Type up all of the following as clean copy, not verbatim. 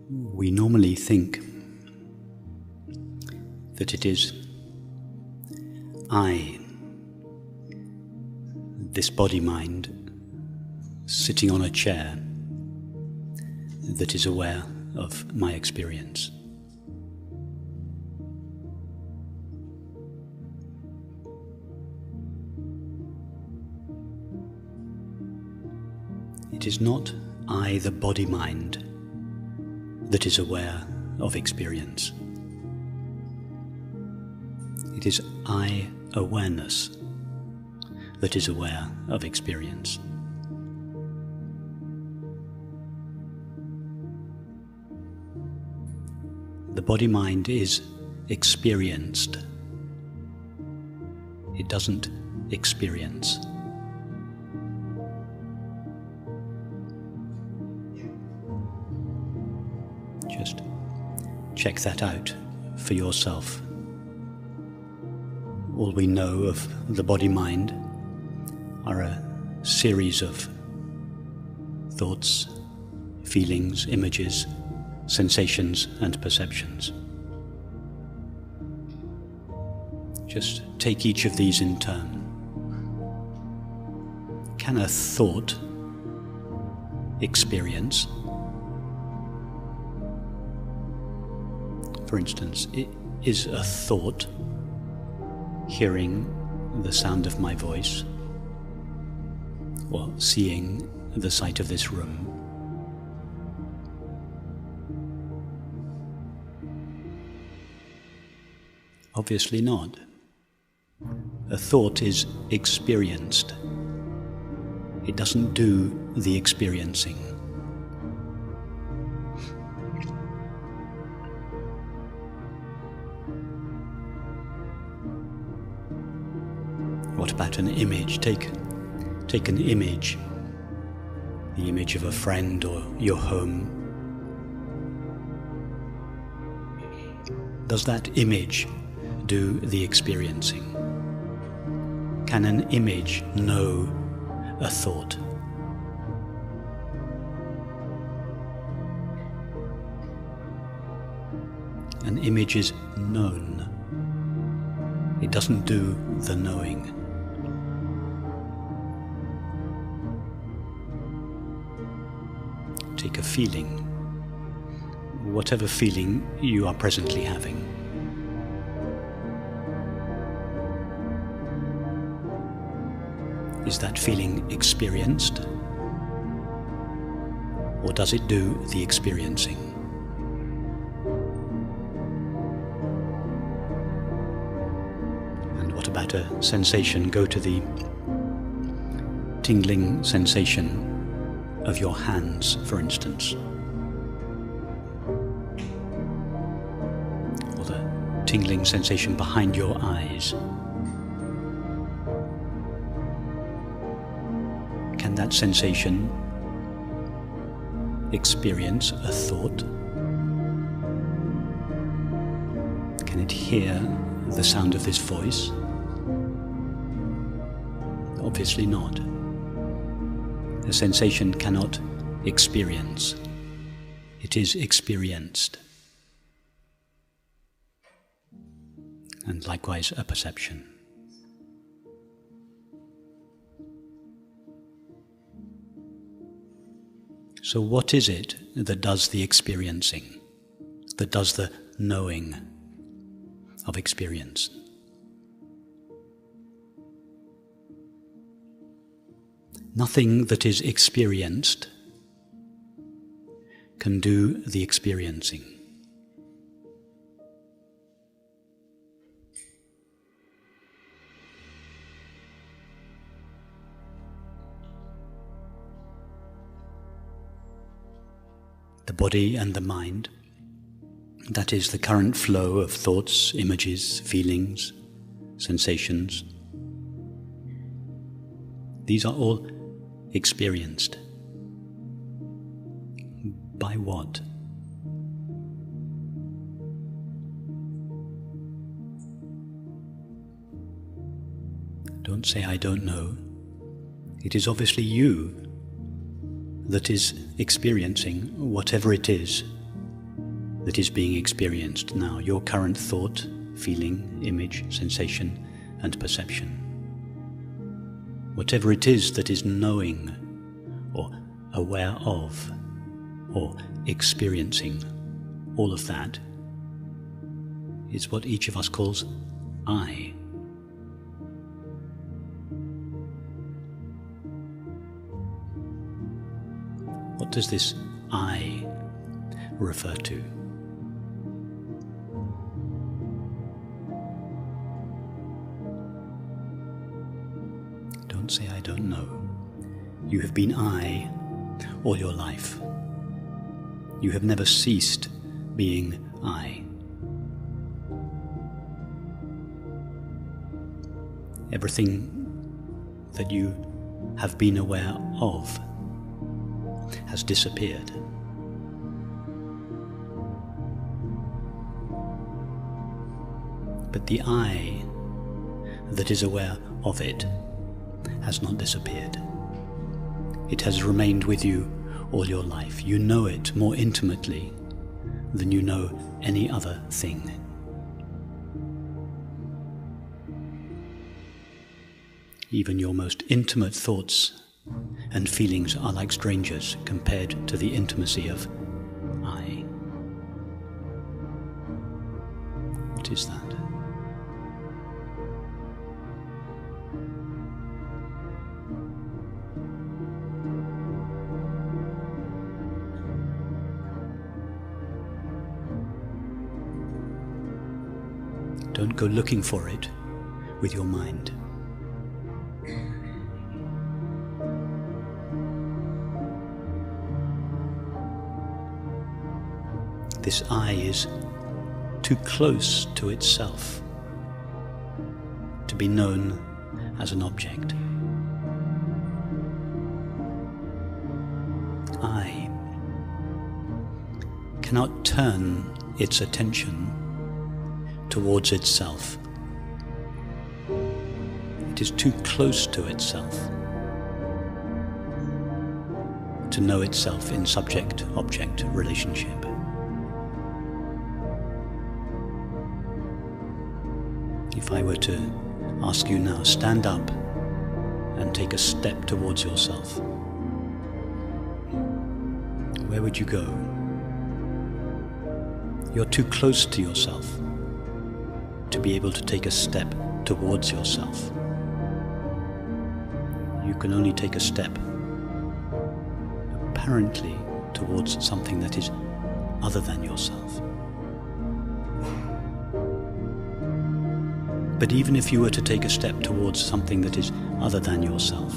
We normally think that it is I, this body-mind, sitting on a chair, that is aware of my experience. It is not I, the body-mind, that is aware of experience. It is I, awareness, that is aware of experience. The body-mind is experienced. It doesn't experience. Just check that out for yourself. All we know of the body-mind are a series of thoughts, feelings, images, sensations and perceptions. Just take each of these in turn. Can a thought experience? For instance, is a thought hearing the sound of my voice or seeing the sight of this room? Obviously not. A thought is experienced. It doesn't do the experiencing. What about an image? Take an image, the image of a friend or your home. Does that image do the experiencing? Can an image know a thought? An image is known. It doesn't do the knowing. Take a feeling, whatever feeling you are presently having. Is that feeling experienced? Or does it do the experiencing? And what about a sensation? Go to the tingling sensation of your hands, for instance. Or the tingling sensation behind your eyes. Can that sensation experience a thought? Can it hear the sound of this voice? Obviously not. A sensation cannot experience. It is experienced. And likewise a perception. So what is it that does the experiencing, that does the knowing of experience? Nothing that is experienced can do the experiencing. The body and the mind, that is the current flow of thoughts, images, feelings, sensations. These are all experienced. By what? Don't say, I don't know. It is obviously you that is experiencing whatever it is that is being experienced now, your current thought, feeling, image, sensation, and perception. Whatever it is that is knowing, or aware of, or experiencing, all of that is what each of us calls I. What does this I refer to? Don't say I don't know. You have been I all your life. You have never ceased being I. Everything that you have been aware of has disappeared. But the I that is aware of it has not disappeared. It has remained with you all your life. You know it more intimately than you know any other thing. Even your most intimate thoughts and feelings are like strangers compared to the intimacy of I. What is that? Don't go looking for it with your mind. This I is too close to itself to be known as an object. I cannot turn its attention towards itself. It is too close to itself to know itself in subject-object relationship. If I were to ask you now, stand up and take a step towards yourself, where would you go? You're too close to yourself to be able to take a step towards yourself. You can only take a step, apparently, towards something that is other than yourself. But even if you were to take a step towards something that is other than yourself,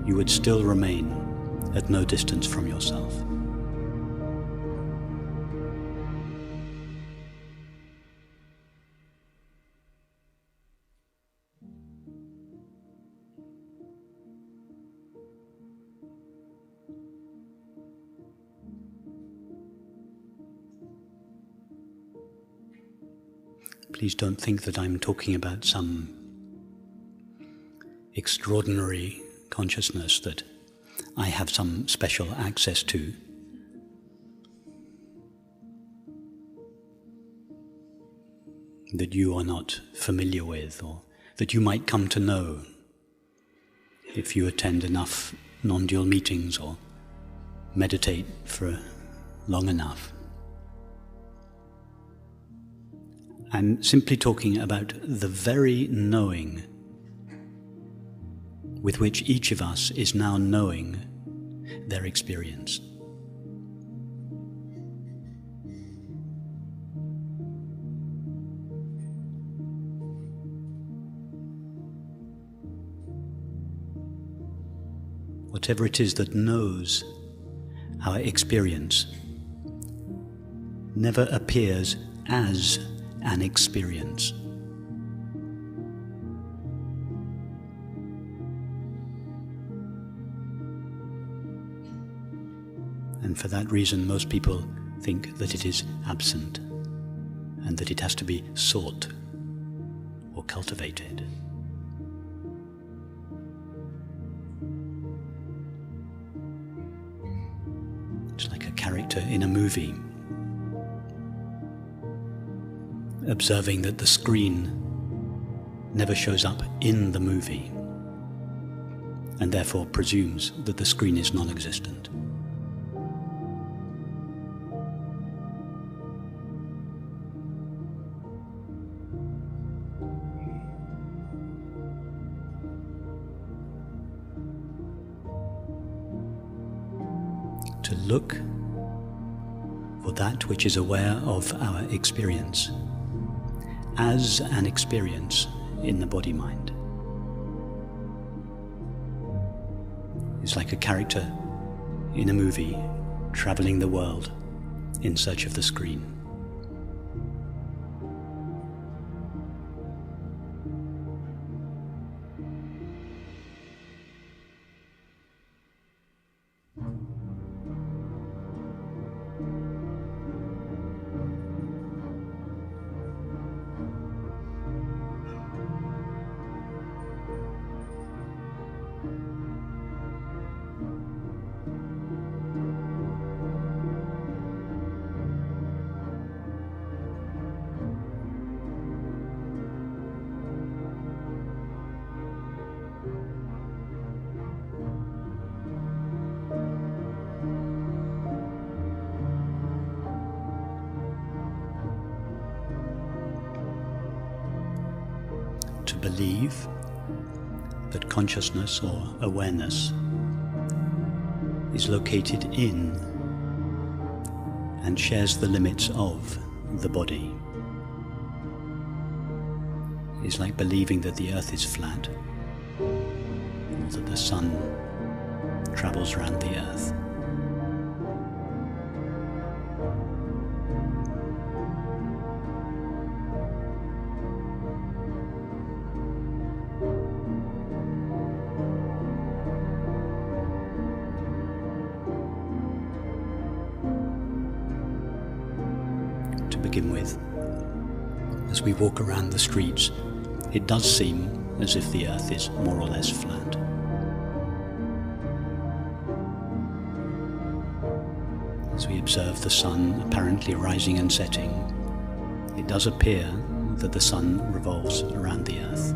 you would still remain at no distance from yourself. Please don't think that I'm talking about some extraordinary consciousness that I have some special access to. That you are not familiar with, or that you might come to know if you attend enough non-dual meetings or meditate for long enough. I'm simply talking about the very knowing with which each of us is now knowing their experience. Whatever it is that knows our experience never appears as an experience. And for that reason, most people think that it is absent and that it has to be sought or cultivated. It's like a character in a movie observing that the screen never shows up in the movie, and therefore presumes that the screen is non-existent. To look for that which is aware of our experience as an experience in the body-mind. It's like a character in a movie traveling the world in search of the screen. To believe that consciousness or awareness is located in and shares the limits of the body is like believing that the earth is flat, or that the sun travels around the earth. Begin with, as we walk around the streets, it does seem as if the earth is more or less flat. As we observe the sun apparently rising and setting, it does appear that the sun revolves around the earth.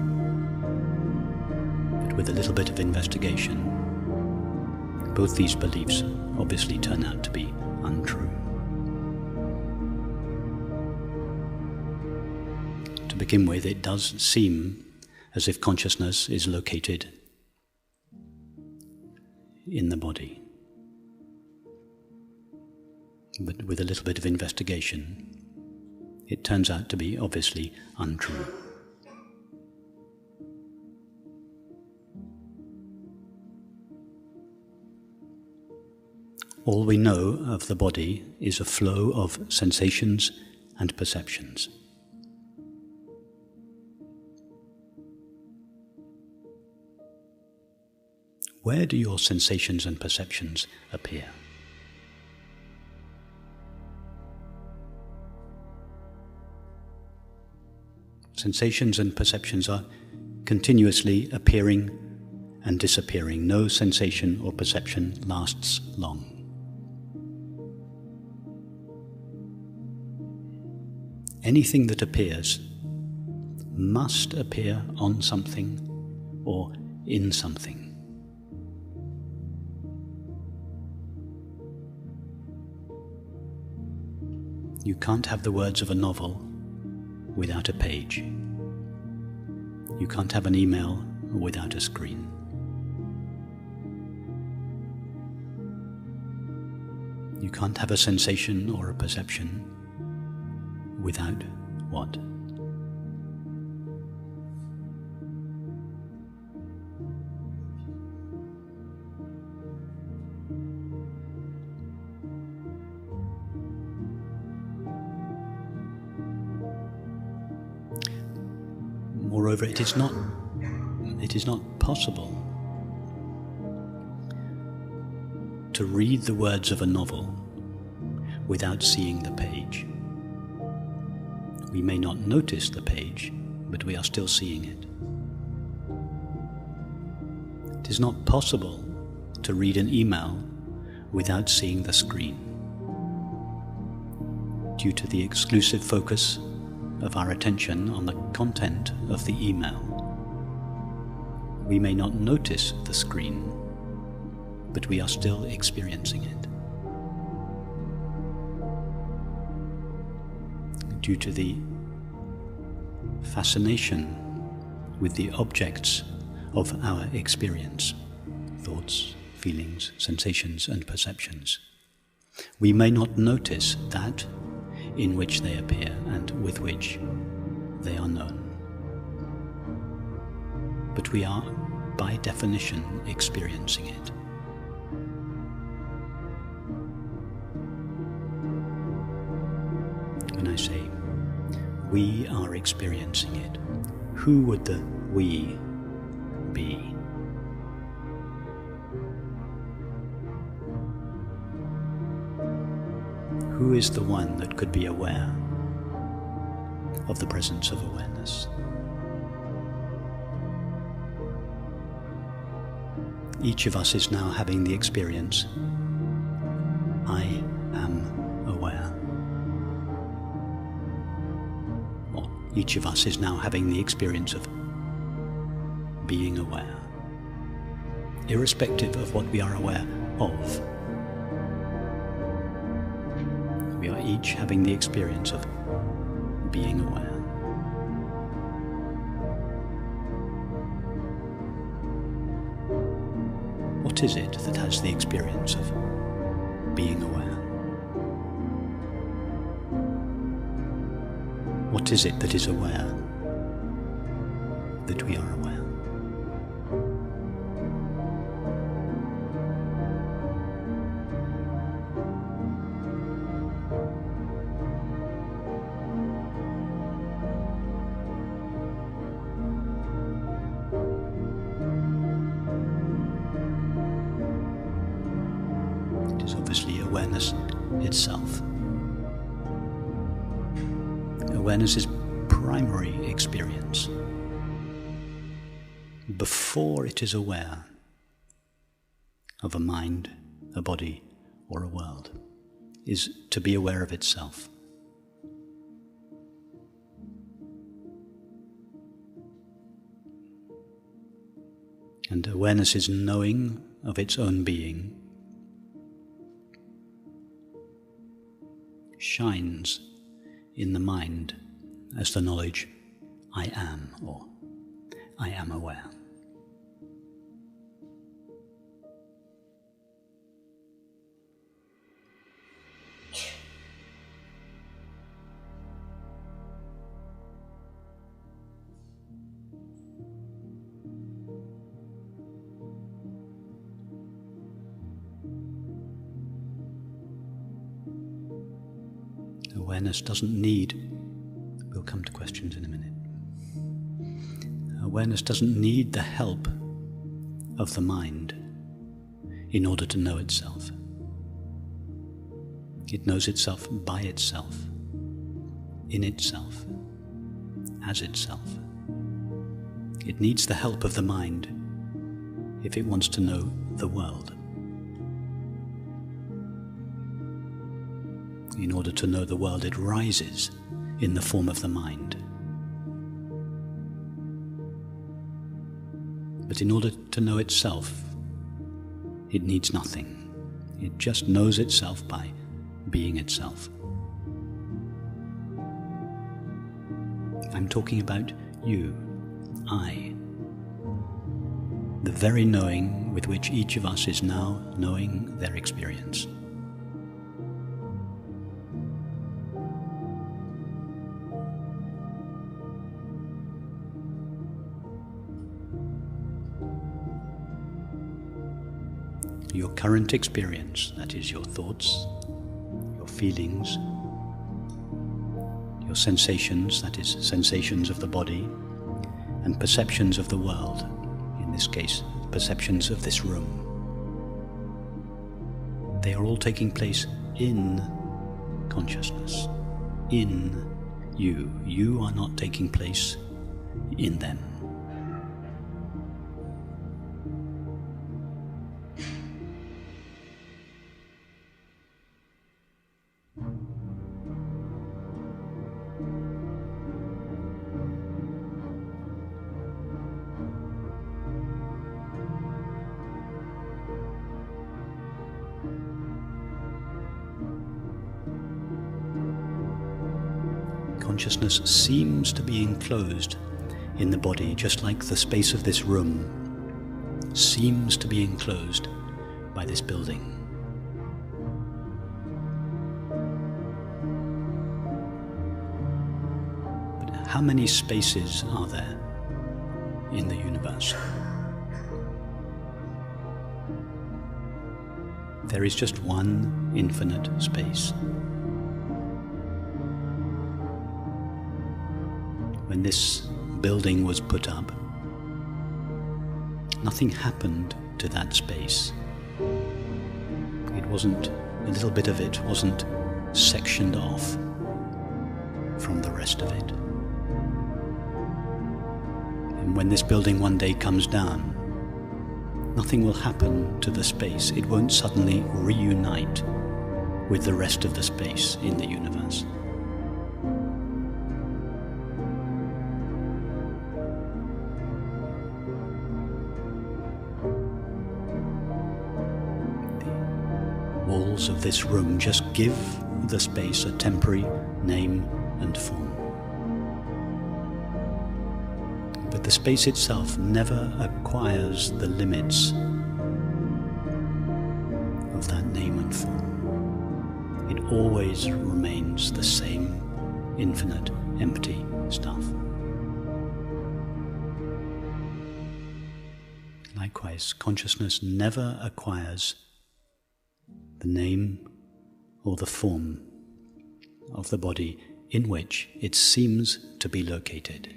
But with a little bit of investigation, both these beliefs obviously turn out to be untrue. To begin with, it does seem as if consciousness is located in the body. But with a little bit of investigation, it turns out to be obviously untrue. All we know of the body is a flow of sensations and perceptions. Where do your sensations and perceptions appear? Sensations and perceptions are continuously appearing and disappearing. No sensation or perception lasts long. Anything that appears must appear on something or in something. You can't have the words of a novel without a page. You can't have an email without a screen. You can't have a sensation or a perception without what? Moreover, it is not possible to read the words of a novel without seeing the page. We may not notice the page, but we are still seeing it. It is not possible to read an email without seeing the screen, due to the exclusive focus of our attention on the content of the email, we may not notice the screen, but we are still experiencing it. Due to the fascination with the objects of our experience, thoughts, feelings, sensations, and perceptions, we may not notice that in which they appear and with which they are known. But we are, by definition, experiencing it. When I say we are experiencing it, who would the we be? Who is the one that could be aware of the presence of awareness? Each of us is now having the experience, I am aware. Or each of us is now having the experience of being aware, irrespective of what we are aware of. We are each having the experience of being aware. What is it that has the experience of being aware? What is it that is aware that we are aware? Awareness itself. Awareness is primary experience. Before it is aware of a mind, a body, or a world, is to be aware of itself. And awareness is knowing of its own being, shines in the mind as the knowledge I am, or I am aware. Awareness doesn't need, we'll come to questions in a minute. Awareness doesn't need the help of the mind in order to know itself. It knows itself by itself, in itself, as itself. It needs the help of the mind if it wants to know the world. In order to know the world, it rises in the form of the mind. But in order to know itself, it needs nothing. It just knows itself by being itself. I'm talking about you, I. The very knowing with which each of us is now knowing their experience. Your current experience, that is your thoughts, your feelings, your sensations, that is sensations of the body, and perceptions of the world, in this case, perceptions of this room. They are all taking place in consciousness, in you. You are not taking place in them. Consciousness seems to be enclosed in the body, just like the space of this room seems to be enclosed by this building. But how many spaces are there in the universe? There is just one infinite space. When this building was put up, nothing happened to that space. It wasn't, a little bit of it wasn't sectioned off from the rest of it. And when this building one day comes down, nothing will happen to the space. It won't suddenly reunite with the rest of the space in the universe. The walls of this room just give the space a temporary name and form. But the space itself never acquires the limits of that name and form. It always remains the same infinite, empty stuff. Likewise, consciousness never acquires the name or the form of the body in which it seems to be located.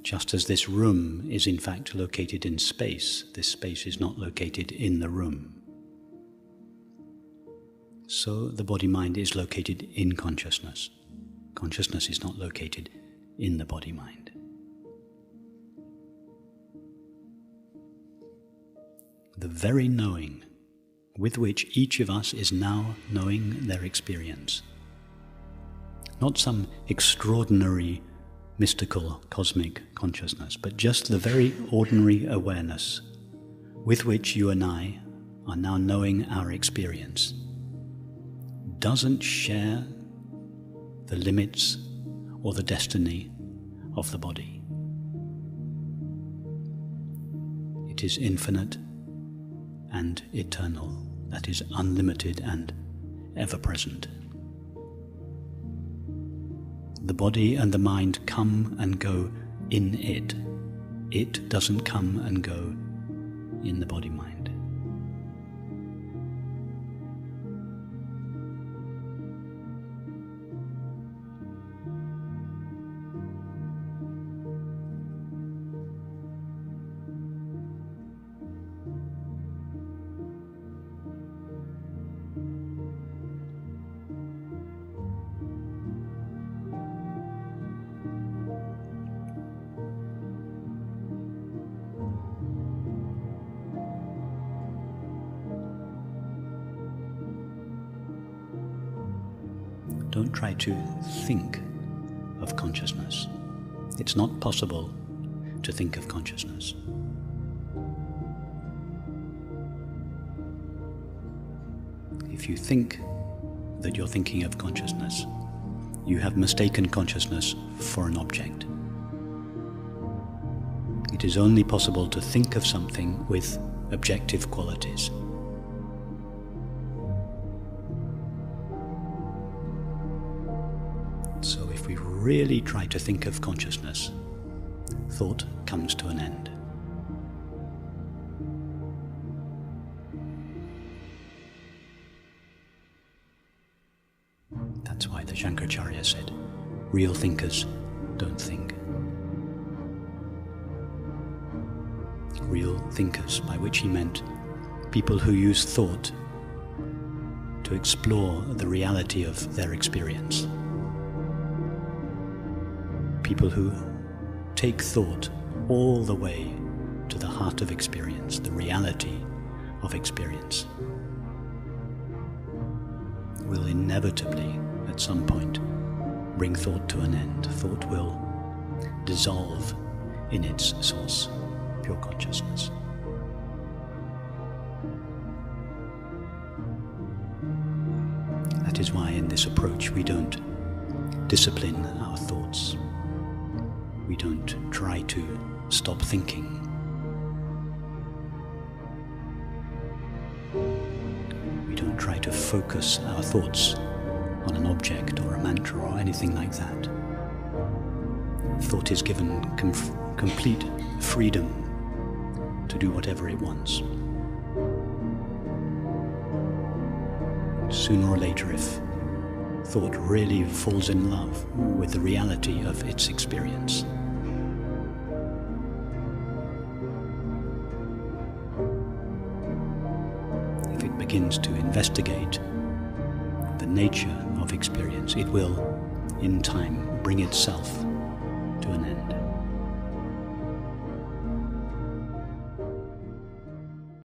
Just as this room is in fact located in space, this space is not located in the room. So the body-mind is located in consciousness. Consciousness is not located in the body-mind. The very knowing with which each of us is now knowing their experience, not some extraordinary mystical cosmic consciousness, but just the very ordinary awareness with which you and I are now knowing our experience, doesn't share the limits or the destiny of the body. It is infinite and eternal, that is unlimited and ever-present. The body and the mind come and go in it. It doesn't come and go in the body-mind. Don't try to think of consciousness. It's not possible to think of consciousness. If you think that you're thinking of consciousness, you have mistaken consciousness for an object. It is only possible to think of something with objective qualities. So if we really try to think of consciousness, thought comes to an end. That's why the Shankaracharya said, real thinkers don't think. Real thinkers, by which he meant people who use thought to explore the reality of their experience. People who take thought all the way to the heart of experience, the reality of experience, will inevitably, at some point, bring thought to an end. Thought will dissolve in its source, pure consciousness. That is why in this approach we don't discipline our thoughts. We don't try to stop thinking. We don't try to focus our thoughts on an object or a mantra or anything like that. Thought is given complete freedom to do whatever it wants. Sooner or later, if thought really falls in love with the reality of its experience, if it begins to investigate the nature of experience, it will, in time, bring itself to an end.